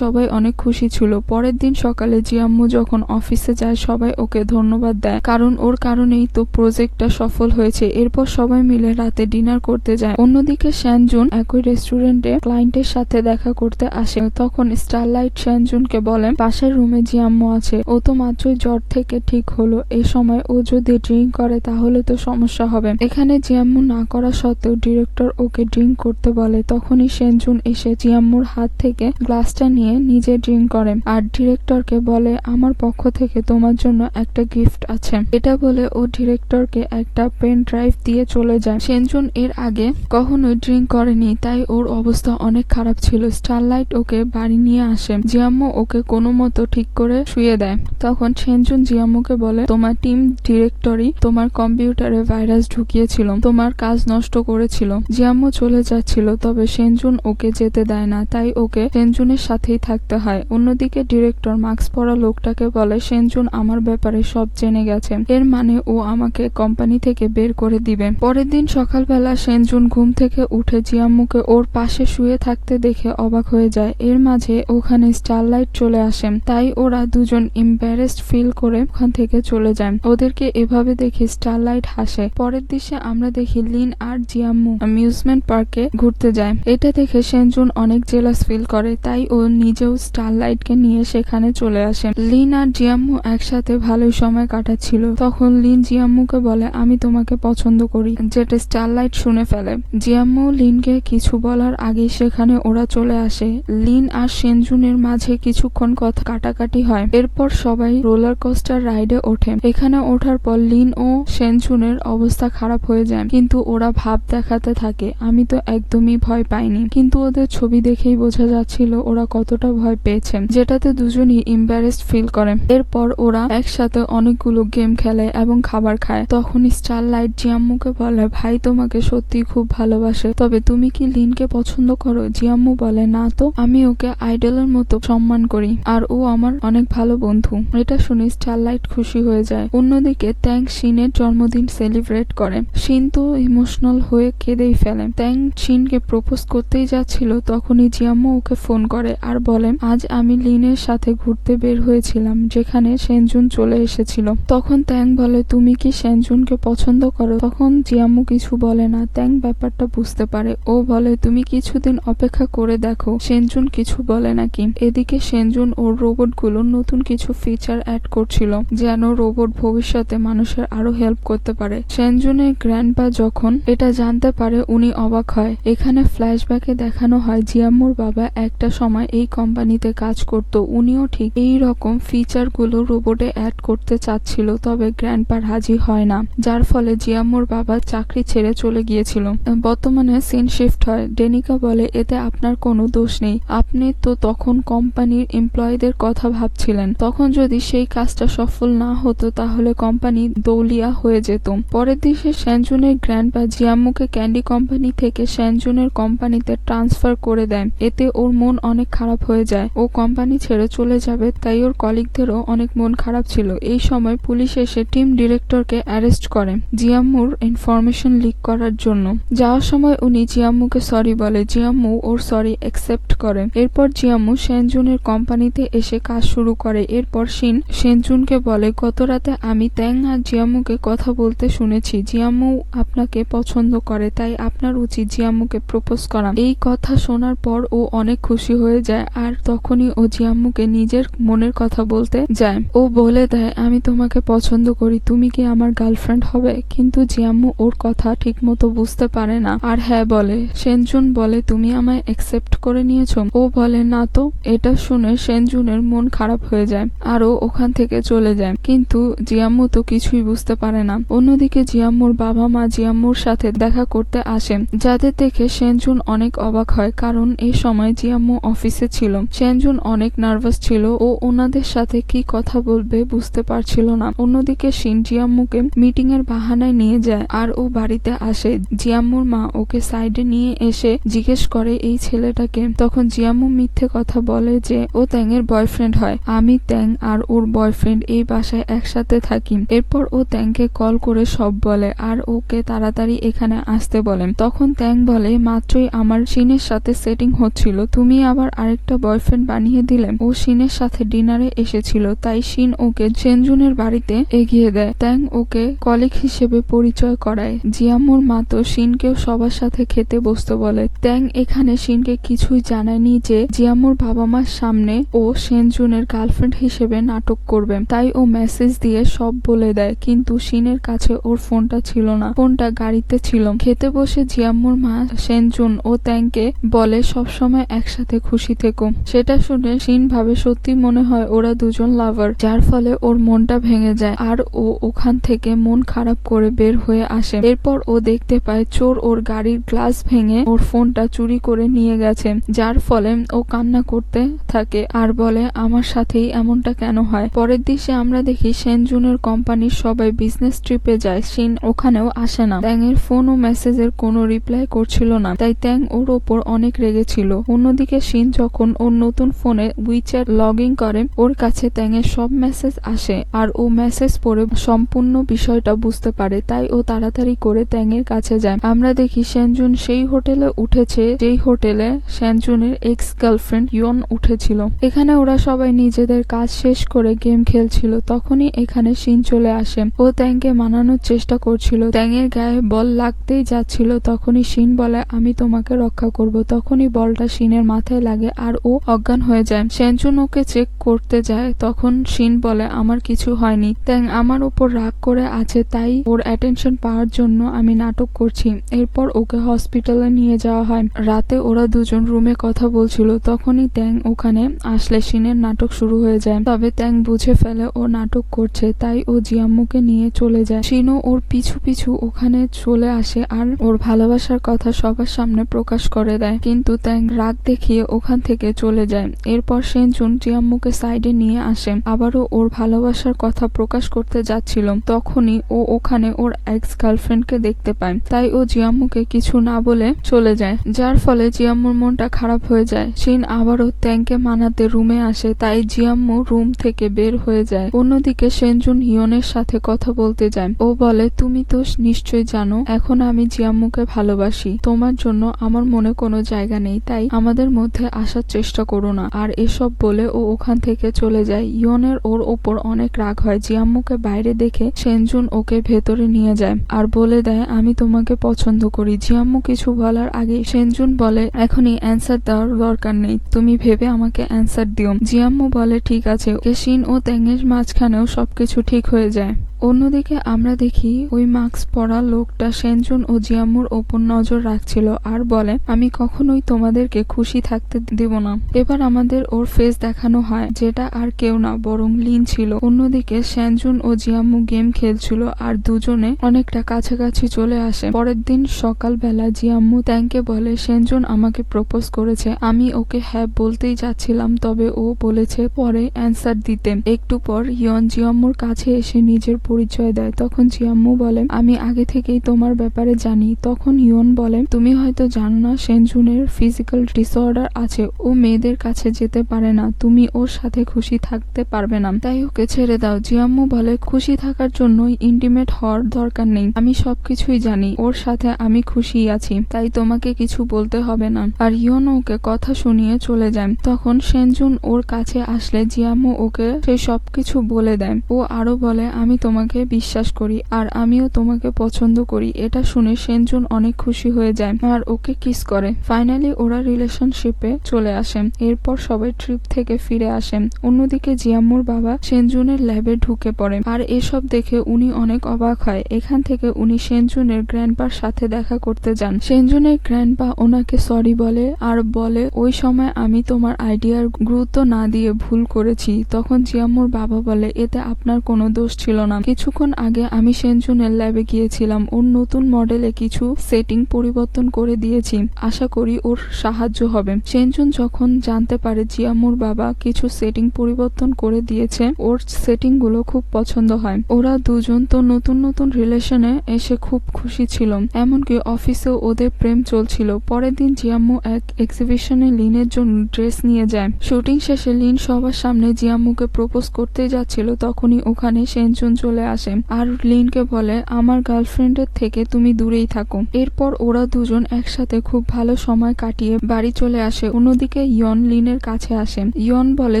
সবাই অনেক খুশি ছিল। পরের দিন সকালে জিয়াম্মু যখন অফিসে যায় সবাই ওকে ধন্যবাদ দেয়, কারণ ওর কারণেই তো প্রজেক্টটা সফল হয়েছে। এরপর সবাই মিলে রাতে ডিনার করতে যায়। অন্যদিকে সেনজুন একই রেস্টুরেন্টে ক্লায়েন্টের সাথে দেখা করতে আসে। তখন স্টারলাইট সেনজুনকে বলে, পাশের রুমে জিয়াম্মু আছে, ও তো মাত্রই জ্বর থেকে ঠিক হলো, এই সময় ও যদি ড্রিঙ্ক করে তাহলে তো সমস্যা হবে। এখানে জিয়াম্মু না করা সত্ত্বেও ডিরেক্টর ওকে ড্রিঙ্ক করতে বলে। তখনই সেনজুন এসে জিয়াম্মুর হাত থেকে গ্লাসটা নিয়ে নিজে ড্রিঙ্ক করে আর ডিরেক্টরকে বলে, আমার পক্ষ থেকে তোমার জন্য একটা গিফট আছে। এটা বলে ও ডিরেক্টরকে একটা পেন ড্রাইভ দিয়ে চলে যায়। সেনজুন এর আগে কখনোই ড্রিঙ্ক করেনি, তাই ওর অবস্থা অনেক খারাপ ছিল। স্টারলাইট ওকে বাড়ি নিয়ে আসে। জিয়াম্মু ওকে কোনো মতো ঠিক করে শুয়ে দেয়। তখন সেনজুন জিয়াম্মুকে বলে, তোমার টিম ডিরেক্টরই তোমার কম্পিউটারে ভাইরাস ঢুকিয়েছিল, তোমার কাজ নষ্ট করেছিল। জিয়াম্মু চলে যাচ্ছিল, তবে সেনজুন ওকে যেতে দেয় না, তাই ওকে সেনজুনের সাথেই থাকতে হয়। অন্যদিকে ডিরেক্টর মাস্ক পরা লোকটাকে বলে, সেনজুন আমার ব্যাপারে সব জেনে গেছে, এর মানে ও আমাকে কোম্পানি থেকে বের করে দিবে। পরের দিন সকালবেলা সেনজুন ঘুম থেকে উঠে জিয়াম্মুকে ওর পাশে শুয়ে থাকতে দেখে অবাক হয়ে যায়। এর মাঝে ওখানে স্টারলাইট চলে আসে, তাই ওরা দুজন এম্বারেসড ফিল করে ওখান থেকে চলে যায়। ওদেরকে এভাবে দেখে স্টারলাইট হাসে। পরের দৃশ্যে আমরা দেখি লিন আর জিয়াম্মু অ্যামিউজমেন্ট পার্কে ঘুরতে যায়। এটা দেখে সেনজুন অনেক জেলাস ফিল করে, তাই ও নিজেও স্টারলাইটকে নিয়ে সেখানে চলে আসে। লিন আর জিয়াম্মু একসাথে ভালোই সময় কাটাচ্ছিল। তখন লিন জিয়াম্মুকে বলে, আমি তোমাকে পছন্দ করি, যেটা স্টারলাইট শুনে ফেলে। জিয়াম্মু লিনকে কিছু বলার আগেই সেখানে ওরা চলে আসে। লিন আর সেনজুনের মাঝে কিছুক্ষণ কথা কাটাকাটি হয়। এরপর সবাই রোলার কোস্টার রাইডে ওঠে। এখানে ওঠার পর লিন ও সেনজুনের অবস্থা খারাপ হয়ে যায়, কিন্তু ওরা ভাব দেখাতে থাকে, আমি তো একদমই ভয় পাইনি। কিন্তু ওদের ছবি দেখেই বোঝা যাচ্ছিল ওরা কতটা ভয় পেয়েছে, যেটাতে দুজনই এম্বারেসড ফিল করে। এরপর ওরা একসাথে অনেকগুলো গেম খেলে এবং খাবার খায়। তখন স্টারলাইট জিয়াম্মুকে বলে, ভাই তোমাকে সত্যি খুব ভালোবাসে, তবে তুমি কি লিনকে পছন্দ করো? জিয়াম্মু বলে, না তো, আমি ওকে আইডলের মতো সম্মান করি আর ও আমার অনেক ভালো বন্ধু। এটা শুনে স্টারলাইট খুশি হয়ে যায়। অন্যদিকে ট্যাং শিনের জন্মদিন সেলিব্রেট করে। শিন তো ইমোশনাল হয়ে কেঁদেই ফেলে। ট্যাং শিনকে প্রপোজ করতেই যাচ্ছিল, তখনই জিয়াম্মু ওকে ফোন করে আর বলে, আজ আমি লিনের সাথে ঘুরতে বের হয়েছিলাম, যেখানে সেনজুন চলে এসেছিল। তখন ট্যাং বলে, তুমি কি সেনজুনকে পছন্দ করো? তখন জিয়াম্মু কিছু বলে না। ট্যাং ব্যাপারটা বুঝতে পারে। ও বলে, তুমি কিছুদিন অপেক্ষা করে দেখো সেনজুন কিছু বলে নাকি। এদিকে সেনজুন ওর রোবটগুলো নতুন কিছু ফিচার অ্যাড করছিল, যেন রোবট ভবিষ্যতে মানুষের আরো হেল্প করতে পারে। সেনজুনের গ্র্যান্ডপা যখন এটা জানতে পারে উনি অবাক হয়। এখানে ফ্ল্যাশব্যাকে দেখানো হয় জিয়াম্মুর বাবা একটা সময় এই কোম্পানিতে কাজ করত। উনিও ঠিক এই রকম ফিচার গুলো রোবটে অ্যাড করতে চাচ্ছিল, তবে গ্র্যান্ডপা রাজি হয় না, যার ফলে জিয়াম্মুর বাবা চাকরি ছেড়ে চলে গিয়েছিল। বর্তমানে সিন শিফট হয়। ডেনিকা বলে, এতে আপনার কোনো দোষ নেই, আপনি তো তখন কোম্পানির এমপ্লয়ীদের কথা ভাবছিলেন। তখন যদি সেই কাজটা সফল না হতো তাহলে কোম্পানি দৌলিয়া হয়ে যেত। পরের দিকে সেনজুনের গ্র্যান্ডপা জিয়াম্মুকে ক্যান্ডি কোম্পানি থেকে সেনজুনের কোম্পানিতে ট্রান্সফার করে দেয়। এতে ওর মন অনেক খারাপ হয়ে যায়। ও কোম্পানি ছেড়ে চলে যাবে, তাই ওর কলিগদেরও অনেক মন খারাপ ছিল। এই সময় পুলিশ এসে টিম ডিরেক্টরকে অ্যারেস্ট করে জিয়াম্মুর ইনফরমেশন লিক করার জন্য। যাওয়ার সময় উনি জিয়াম্মুকে সরি বলে। জিয়াম্মু ওর সরি অ্যাকসেপ্ট করে। এরপর জিয়াম্মু সেনজুনের কোম্পানিতে এসে কাজ শুরু করে। এরপর শিন সেনজুনকে বলে, গত রাতে আমি ট্যাং আর জিয়াম্মুকে কথা বলতে শুনেছি। জিয়াম্মু আপনাকে পছন্দ করে, তাই আপনার উচিত জিয়াম্মুকে প্রপোজ করা। এই কথা শোনার পর ও অনেক খুশি হয়ে যায় আর তখনই ও জিয়াম্মুকে নিজের মনের কথা বলতে যায়। ও বলে দেয়, আমি তোমাকে পছন্দ করি, তুমি কি আমার গার্লফ্রেন্ড হবে? কিন্তু জিয়াম্মু ওর কথা ঠিক মতো বুঝতে পারে না আর হ্যাঁ বলে। সেনজুন বলে, তুমি আমায় অ্যাকসেপ্ট করে নিয়েছো? ও বলে, না তো। এটা শুনে সেনজুনের মন খারাপ হয়ে যায় আর ও ওখান থেকে চলে যায়। কিন্তু জিয়াম্মু তো কিছুই বুঝতে পারে না। অন্যদিকে জিয়াম্মুর বাবা মা জিয়াম্মুর সাথে দেখা করতে আসে, যাদের দেখে সেনজুন অনেক অবাক হয়, কারণ এই সময় জিয়াম্মু অফিসে ছিল। সেনজুন অনেক নার্ভাস ছিল ও ওনাদের সাথে কি কথা বলবে বুঝতে পারছিল না। অন্যদিকে শিন জিয়াম্মুকে মিটিং এর বাহানায় নিয়ে যায় আর ও বাড়ি বাড়িতে আসে। জিয়াম্মুর মা ওকে সাইডে নিয়ে এসে জিজ্ঞেস করে এই ছেলেটাকে। তখন জিয়াম্মু মিথ্যে কথা বলে যে ও ত্যাংয়ের বয়ফ্রেন্ড হয়, আমি ত্যাং আর ওর বয়ফ্রেন্ড এই বাসায় একসাথে থাকি। এরপর ও ত্যাংকে কল করে সব বলে আর ওকে তাড়াতাড়ি এখানে আসতে বলে। তখন ত্যাং বলে মাত্রই আমার শিনের সাথে সেটিং হচ্ছিল, তুমি আবার আরেকটা বয়ফ্রেন্ড বানিয়ে দিলে। ও শিনের সাথে ডিনারে এসেছিল, তাই শিন ওকে সেনজুনের বাড়িতে এগিয়ে দেয়। ত্যাং ওকে কলিগ হিসেবে পরিচয় করায়। জিয়াম্মুর মা তো শিনকেও সবার সাথে খেতে বসতে বলে। ত্যাং এখানে শিনকে কিছুই জানায়নি যে জিয়াম্মুর বাবা মার সামনে ও সেনজুনের গার্লফ্রেন্ড হিসেবে নাটক করবে, তাই ও মেসেজ দিয়ে সব বলে দেয়। কিন্তু শিনের কাছে ওর ফোনটা ছিল না, ফোনটা গাড়িতে ছিল। খেতে বসে জিয়াম্মুর মা সেনজুন ও ত্যাংকে বলে সবসময় একসাথে খুশি থেকো। সেটা শুনে শিন ভাবে সত্যি মনে হয় ওরা দুজন লাভার, যার ফলে ওর মনটা ভেঙে যায় আর ও ওখান থেকে মন খারাপ করে বের হয়ে আসে। এরপর ও দেখতে পায় চোর ওর গাড়ির গ্লাস ভেঙে ওর ফোনটা চুরি করে নিয়ে গেছে, যার ফলে ও কান্না করতে থাকে আর বলে আমার সাথেই এমনটা কেন হয়। পরের দৃশ্যে আমরা দেখি সেনজুনের কোম্পানির সবাই বিজনেস ট্রিপে যায়, শিন ওখানেও আসে না। ত্যাংয়ের ফোন ও মেসেজের কোনো রিপ্লাই করছিল না, তাই ত্যাং ওর ওপর অনেক রেগেছিল। অন্যদিকে শিন যখন ওর নতুন ফোনে উইচ্যাট লগ ইন করে ওর কাছে ত্যাংয়ের সব মেসেজ আসে আর ও মেসেজ পড়ে সম্পূর্ণ বিষয়টা বুঝতে পারে, তাই ও তাড়াতাড়ি করে ত্যাংয়ের কাছে যায়। আমরা দেখি সেনজুন সেই হোটেলে উঠেছে যেই হোটেলে সেনজুনের এক্স গার্লফ্রেন্ড ইয়ন উঠেছিল। এখানে ওরা সবাই নিজেদের কাজ শেষ করে গেম খেলছিল। তখনই এখানে শিন চলে আসে। ও ত্যাংকে মানানোর চেষ্টা করছিল, ত্যাংয়ের গায়ে বল লাগতেই যাচ্ছিল। তখনই শিন বলে আমি তোমাকে রক্ষা করব। তখনই বলটা শিনের মাথায় লাগে আর ও অজ্ঞান হয়ে যায়। সেনজুন ওকে চেক করতে যায়, তখন শিন বলে আমার কিছু হয়নি, ত্যাং আমার উপর রাগ করে আছে, তাই ওর অ্যাটেনশন পাওয়ার জন্য আমি নাটক করছি। এরপর ওকে হসপিটালে নিয়ে যাওয়া হয়। রাতে ওরা দুজন রুমে কথা বলছিল, তখনই ত্যাং ওখানে আসলে শিনের নাটক শুরু হয়ে যায়। তবে ত্যাং বুঝে ফেলে ও নাটক করছে, তাই ও জিয়াম্মুকে নিয়ে চলে যায়। শিনও ওর পিছু পিছু ওখানে চলে আসে আর ওর ভালোবাসার কথা সবার সামনে প্রকাশ করে দেয়, কিন্তু ত্যাং রাগ দেখিয়ে ওখান থেকে চলে যায়। এরপর সেনজুন জিয়াম্মুকে সাইডে নিয়ে আসে, আবারও ওর ভালোবাসার কথা প্রকাশ করতে যাচ্ছিল। তখনই ও ওখানে ওর এক্স গার্লফ্রেন্ডকে দেখতে পায়, তাই ও জিয়াম্মুকে কিছু না বলে চলে যায়, যার ফলে জিয়াম্মুর মনটা খারাপ হয়ে যায়। শিন আবারও ত্যাংকে মানাতে রুমে আসে, তাই জিয়াম্মু রুম থেকে বের হয়ে যায়। অন্যদিকে সেনজুন হিয়নের সাথে কথা বলতে যায়। ও বলে তুমি তো নিশ্চয়ই জানো এখন আমি জিয়াম্মুকে ভালোবাসি, তোমার জন্য আমার মনে কোনো জায়গা নেই, তাই আমাদের মধ্যে আসার চেষ্টা করো না। আর এসব বলে ও ওখান থেকে চলে যায়। ইয়নের ওর ওপর অনেক রাগ হয়। জিয়াম্মুকে বাইরে দেখে সেনজুন ওকে ভেতরে নিয়ে যায় আর বলে দেয় আমি তোমাকে পছন্দ করি। জিয়াম্মু কিছু বলার আগে সেনজুন বলে এখনই অ্যান্সার দেওয়ার দরকার নেই, তুমি ভেবে আমাকে অ্যান্সার দিও। জিয়াম্মু বলে ঠিক আছে। শিন ও ত্যাংয়ের মাঝখানেও সবকিছু ঠিক হয়ে যায়। অন্যদিকে আমরা দেখি ওই মাস্ক পরা লোকটা সেনজুন ও জিয়াম্মুর ওপর নজর রাখছিল আর বলে আমি কখনোই তোমাদেরকে খুশি থাকতে দেব না। এবার আমাদের ওর ফেস দেখানো হয়, যেটা আর কেউ না বরং লিন ছিল। অন্যদিকে সেনজুন ও জিয়াম্মু গেম খেলছিল আর দুজনে অনেকটা কাছাকাছি চলে আসে। পরের দিন সকালবেলা জিয়াম্মু ত্যাংকে বলে সেনজুন আমাকে প্রপোজ করেছে, আমি ওকে হ্যাঁ বলতেই যাচ্ছিলাম, তবে ও বলেছে পরে অ্যান্সার দিতে। একটু পর ইয়ন জিয়াম্মুর কাছে এসে নিজের পরিচয় দেয়। তখন জিয়াম্মু বলে আমি আগে থেকেই তোমার ব্যাপারে জানি। তখন ইয়ন বলে তুমি হয়তো জানো না সেনজুনের ফিজিক্যাল ডিসঅর্ডার আছে, ও মেয়েদের কাছে যেতে পারে না, তুমি ওর সাথে খুশি থাকতে পারবে না, তাই ওকে ছেড়ে দাও। জিয়াম্মু বলে খুশি থাকার জন্য ইন্টিমেট হওয়ার দরকার নেই, আমি সবকিছুই জানি, ওর সাথে আমি খুশি আছি, তাই তোমাকে কিছু বলতে হবে না। আর ইয়ন ওকে কথা শুনিয়ে চলে যায়। তখন সেনজুন ওর কাছে আসলে জিয়াম্মু ওকে সেই সবকিছু বলে দেয়। ও আরো বলে আমি তোমাকে বিশ্বাস করি আর আমিও তোমাকে পছন্দ করি। এটা শুনে সেনজুন অনেক খুশি হয়ে যায় আর ওকে কিস করে। ফাইনালি ওরা রিলেশনশিপে চলে আসে। এরপর সবাই ট্রিপ থেকে ফিরে আসেন। অন্যদিকে জিয়াম্মুর বাবা সেনজুনের ল্যাবে ঢুকে পড়ে আর এসব দেখে উনি অনেক অবাক হয়। এখান থেকে উনি সেনজুনের গ্র্যান্ডপার সাথে দেখা করতে যান। সেনজুনের গ্র্যান্ডপা ওনাকে সরি বলে আর বলে ওই সময় আমি তোমার আইডিয়ার গুরুত্ব না দিয়ে ভুল করেছি। তখন জিয়াম্মুর বাবা বলে এতে আপনার কোনো দোষ ছিল না, কিছুক্ষণ আগে আমি সেনজুনের ল্যাবে গিয়েছিলাম, ওর নতুন মডেলে কিছু সেটিং পরিবর্তন করে দিয়েছি, আশা করি ওর সাহায্য হবে। সেনজুন যখন জানতে পারে জিয়ামুর বাবা কিছু সেটিং পরিবর্তন করে দিয়েছে, ওর সেটিং গুলো খুব পছন্দ হয়। ওরা দুজন তো নতুন নতুন রিলেশনে এসে খুব খুশি ছিল, এমনকি অফিসেও ওদের প্রেম চলছিল। পরের দিন জিয়াম্মু এক এক্সিবিশনে লিনের জন্য ড্রেস নিয়ে যায়। শুটিং শেষে লিন সবার সামনে জিয়াম্মুকে প্রপোজ করতে যাচ্ছিল, তখনই ওখানে সেনজুন চলে আসে আর লিনকে বলে, আমার গার্লফ্রেন্ডের থেকে তুমি দূরেই থাকো। এরপর ওরা দুজন একসাথে খুব ভালো সময় কাটিয়ে বাড়ি চলে আসে। অন্যদিকে ইয়ন লিনের কাছে আসে। ইয়ন বলে,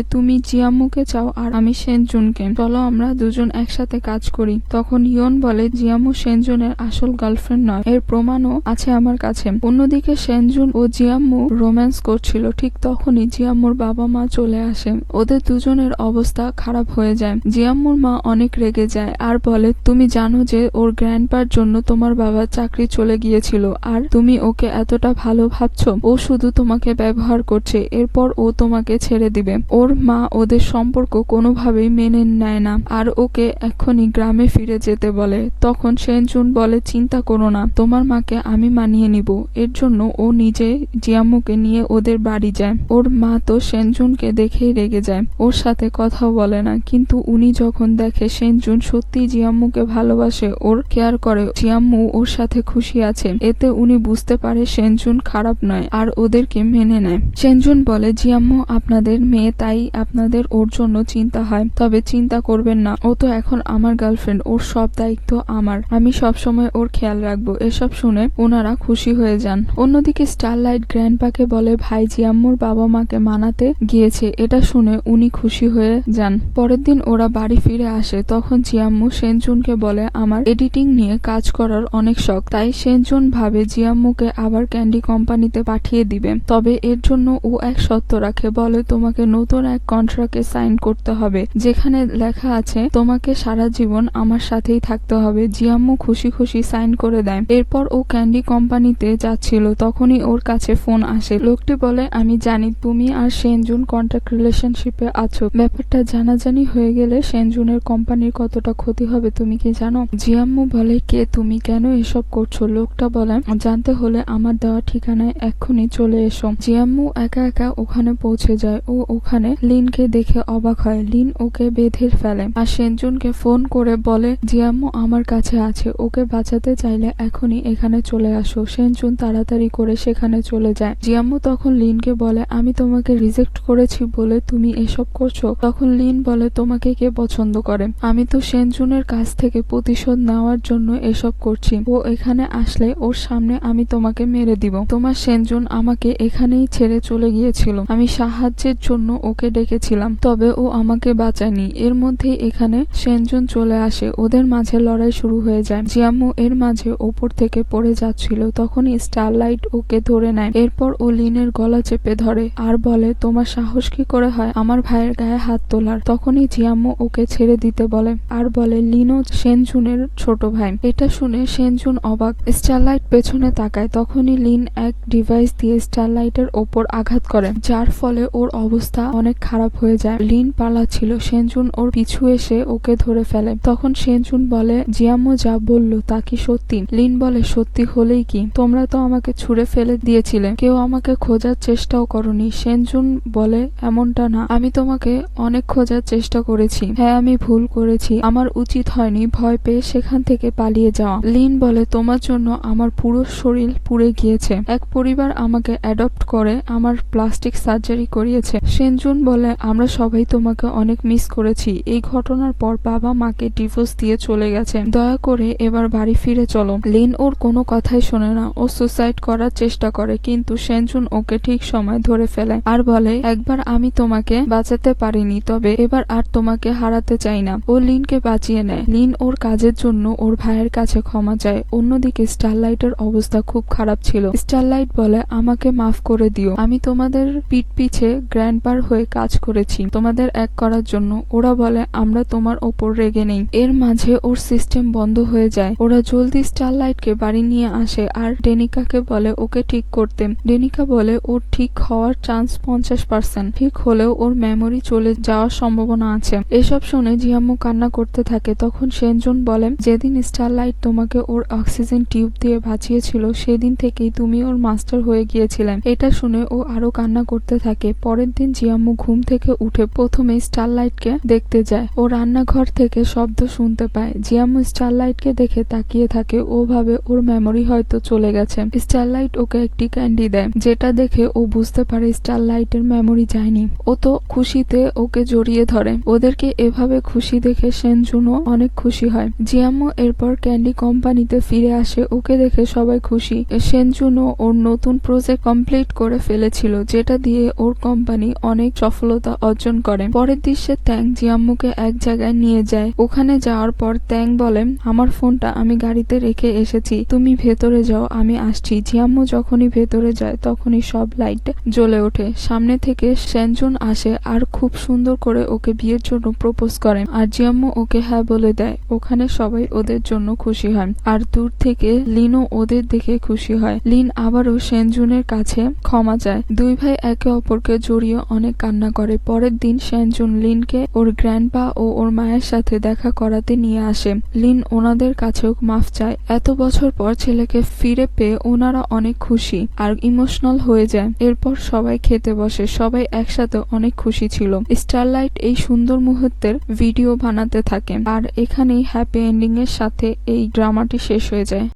তুমি জিয়াম্মুকে চাও আর আমি সেনজুনকে, চলো আমরা দুজন একসাথে কাজ করি। তখন ইয়ন বলে, জিয়াম্মু সেনজুনের আসল গার্লফ্রেন্ড নয়, এর প্রমাণও আছে আমার কাছে। অন্যদিকে সেনজুন ও জিয়াম্মু রোম্যান্স করছিল, ঠিক তখনই জিয়াম্মুর বাবা মা চলে আসে। ওদের দুজনের অবস্থা খারাপ হয়ে যায়। জিয়াম্মুর মা অনেক রেগে যায় আর বলে, তুমি জানো যে ওর গ্র্যান্ডপার জন্য তোমার বাবার চাকরি চলে গিয়েছিল আর তুমি ওকে এতটা ভালো ভাবছো? ও শুধু তোমাকে ব্যবহার করছে, এরপর ও তোমাকে ছেড়ে দিবে। ওর মা ওদের সম্পর্ক কোনোভাবেই মেনে নেয় না আর ওকে এক্ষুনি গ্রামে ফিরে যেতে বলে। তখন সেনজুন বলে, চিন্তা করো না, তোমার মাকে আমি মানিয়ে নিব। এর জন্য ও নিজে জিয়াম্মুকে নিয়ে ওদের বাড়ি যায়। ওর মা তো সেনজুনকে দেখেই রেগে যায়, ওর সাথে কথাও বলে না। কিন্তু উনি যখন দেখে সেনজুন সত্যি জিয়াম্মুকে ভালোবাসে, ওর কেয়ার করে, জিয়াম্মু ওর সাথে খুশি আছে, এতে উনি বুঝতে পারে সেনজুন খারাপ নয় আর ওদেরকে মেনে নেয়। সেনজুন বলে, জিয়াম্মু আপনাদের মেয়ে, তাই আপনাদের ওর জন্য চিন্তা হয়, তবে চিন্তা করবেন না, ও তো এখন আমার গার্লফ্রেন্ড, ওর সব দায়িত্ব আমার, আমি সবসময় ওর খেয়াল রাখবো। এসব শুনে ওনারা খুশি হয়ে যান। অন্যদিকে স্টারলাইট গ্র্যান্ডপাকে বলে, ভাই জিয়াম্মুর বাবা মাকে মানাতে গিয়েছে। এটা শুনে উনি খুশি হয়ে যান। পরের দিন ওরা বাড়ি ফিরে আসে, তখন জিয়াম্মু সেনজুনকে বলে, আমার এডিটিং নিয়ে কাজ করার অনেক শখ, তাই সেনজুন ভাবে জিয়াম্মুকে আবার ক্যান্ডি কোম্পানিতে পাঠিয়ে দিবে। তবে এর জন্য ও এক শর্ত রাখে, বলে তোমাকে নতুন এক কন্ট্রাক্টে সাইন করতে হবে, যেখানে লেখা আছে তোমাকে সারা জীবন আমার সাথেই থাকতে হবে। জিয়াম্মু খুশি খুশি সাইন করে দেয়। এরপর ও ক্যান্ডি কোম্পানিতে যাচ্ছিল, তখনই ওর কাছে ফোন আসে। লোকটি বলে, আমি জানি তুমি আর সেনজুন কন্ট্রাক্ট রিলেশনশিপে আছো, ব্যাপারটা জানাজানি হয়ে গেলে সেনজুনের কোম্পানির কতটা ক্ষতি হবে তুমি কি জানো? জিয়াম্মু বলে, কে তুমি, কেন এসব করছো? লোকটা বলে, জানতে হলে আমার দেওয়া ঠিকানায় এক্ষুনি চলে এসো। জিয়াম্মু একা একা ওখানে পৌঁছে যায়। ও ওখানে লিনকে দেখে অবাক হয়। লিন ওকে বেঁধে ফেলে আর সেনজুনকে ফোন করে বলে, জিয়াম্মু আমার কাছে আছে, ওকে বাঁচাতে চাইলে এখনই এখানে চলে আসো। সেনজুন তাড়াতাড়ি করে সেখানে চলে যায়। জিয়াম্মু তখন লিনকে বলে, আমি তোমাকে রিজেক্ট করেছি বলে তুমি এসব করছো? তখন লিন বলে, তোমাকে কে পছন্দ করে? আমি তো সেনজুনের কাছ থেকে প্রতিশোধ নেওয়ার জন্য এসব করছি। ও এখানে আসলে ওর সামনে আমি তোমাকে মেরে দিব। তোমার সেনজুন আমাকে এখানেই ছেড়ে চলে গিয়েছিল, আমি সাহায্যের জন্য ওকে ডেকেছিলাম, তবে ও আমাকে বাঁচায়নি। এর মধ্যেই এখানে সেনজুন চলে আসে, ওদের মাঝে লড়াই শুরু হয়ে যায়। জিয়াম্মু এর মাঝে ওপর থেকে পড়ে যাচ্ছিল, তখনই স্টারলাইট ওকে ধরে নেয়। এরপর ও লিনের গলা চেপে ধরে আর বলে, তোমার সাহস কি করে হয় আমার ভাইয়ের গায়ে হাত তোলার? তখনই জিয়াম্মু ওকে ছেড়ে দিতে বলে আর বলে, লিনও সেনজুনের ছোট ভাই। এটা শুনে সেনজুন অবাক। স্টারলাইট পেছনে তাকায়, তখনই লিন এক ডিভাইস দিয়ে স্টারলাইটের ওপর আঘাত করে, যার ফলে ওর অবস্থা অনেক খারাপ হয়ে যায়। লিন পালাচ্ছিল, সেনজুন ওর পিছু এসে ওকে ধরে ফেলে। তখন সেনজুন বলে, জিয়াম্মু যা বললো তা কি সত্যি? লিন বলে, সত্যি হলেই কি, তোমরা তো আমাকে ছুঁড়ে ফেলে দিয়েছিলে, কেউ আমাকে খোঁজার চেষ্টাও করনি। সেনজুন বলে, এমনটা না, আমি তোমাকে অনেক খোঁজার চেষ্টা করেছি। হ্যাঁ, আমি ভুল করেছি, আমার উচিত হয়নি ভয় পেয়ে সেখান থেকে পালিয়ে যাওয়া। লিন বলে, তোমার জন্য আমার পুরো শরীর পুড়ে গিয়েছে, এক পরিবার আমাকে অ্যাডপ্ট করে আমার প্লাস্টিক সার্জারি করিয়েছে। সেনজুন বলে, আমরা সবাই তোমাকে অনেক মিস করেছি, এই ঘটনার পর বাবা মাকে ডিভোর্স দিয়ে চলে গেছে, দয়া করে এবার বাড়ি ফিরে চলো। লিন ওর কোনো কথাই শোনে না, ও সুসাইড করার চেষ্টা করে, কিন্তু সেনজুন ওকে ঠিক সময় ধরে ফেলে আর বলে, একবার আমি তোমাকে বাঁচাতে পারিনি, তবে এবার আর তোমাকে হারাতে চাই না। ও লিনকে বাঁচিয়ে নেয়। লিন ওর কাজের জন্য ওর ভাইয়ের কাছে ক্ষমা চায়। অন্যদিকে স্টারলাইটের অবস্থা খুব খারাপ ছিল। স্টারলাইট বলে, আমাকে মাফ করে দিও, আমি তোমাদের পিঠ পিছে গ্র্যান্ডপার হয়ে কাজ করেছি তোমাদের এক করার জন্য। ওরা বলে, আমরা তোমার ওপর রেগে নেই। এর মাঝে ওর সিস্টেম বন্ধ হয়ে যায়। ওরা জলদি স্টারলাইটকে বাড়ি নিয়ে আসে আর ডেনিকাকে বলে ওকে ঠিক করতে। ডেনিকা বলে, ওর ঠিক হওয়ার চান্স 50%, ঠিক হলেও ওর মেমোরি চলে যাওয়ার সম্ভাবনা আছে। এসব শুনে জিয়াম্মু কান্না করতে করতে থাকে তখন সেনজুন বলে, যেদিন স্টারলাইট তোমাকে ওর অক্সিজেন টিউব দিয়ে বাঁচিয়েছিল সেদিন থেকেই তুমি ওর মাস্টার হয়ে গিয়েছিলে। এটা শুনে ও আরো কান্না করতে থাকে। পরের দিন জিয়াম্মু ঘুম থেকে উঠে প্রথমে স্টারলাইটকে দেখতে যায়। ও রান্নাঘর থেকে শব্দ শুনতে পায়। জিয়াম্মু স্টারলাইটকে দেখে তাকিয়ে থাকে। ও ভাবে ওর মেমোরি হয়তো চলে গেছে। স্টারলাইট ওকে একটি ক্যান্ডি দেয়, যেটা দেখে ও বুঝতে পারে স্টারলাইটের মেমোরি যায়নি। ও তো খুশিতে ওকে জড়িয়ে ধরে। ওদেরকে এভাবে খুশি দেখে সেনজুনও অনেক খুশি হয়। জিয়াম্মু এরপর ক্যান্ডি কোম্পানিতে ফিরে আসে। ওকে দেখে সবাই খুশি। সেনজুনও ওর নতুন প্রজেক্ট কমপ্লিট করে ফেলেছিল, যেটা দিয়ে ওর কোম্পানি অনেক সফলতা অর্জন করে। পরের দৃশ্যে ট্যাং জিয়াম্মুকে এক জায়গায় নিয়ে যায়। ওখানে যাওয়ার পর ট্যাং বলে, আমার ফোনটা আমি গাড়িতে রেখে এসেছি, তুমি ভেতরে যাও, আমি আসছি। জিয়াম্মু যখনই ভেতরে যায় তখনই সব লাইট জ্বলে ওঠে। সামনে থেকে সেনজুন আসে আর খুব সুন্দর করে ওকে বিয়ের জন্য প্রপোজ করে। আর জিয়াম্মু ওকে হ্যাঁ বলে দেয়। ওখানে সবাই ওদের জন্য খুশি হয়। আর দূর থেকে লিনও ওদের দেখে খুশি হয়। লিন আবারও সেনজুনের কাছে ক্ষমা চায়। দুই ভাই একে অপরকে জড়িয়ে অনেক কান্না করে। পরের দিন সেনজুন লিনকে ওর গ্র্যান্ডপা ও ওর মায়ের সাথে দেখা করাতে নিয়ে আসে। লিন ওনাদের কাছেও মাফ চায়। এত বছর পর ছেলেকে ফিরে পেয়ে ওনারা অনেক খুশি আর ইমোশনাল হয়ে যায়। এরপর সবাই খেতে বসে। সবাই একসাথে অনেক খুশি ছিল। স্টারলাইট এই সুন্দর মুহূর্তের ভিডিও বানাতে থাকে। আর এখানেই হ্যাপি এন্ডিং এর সাথে এই ড্রামাটি শেষ হয়ে যায়।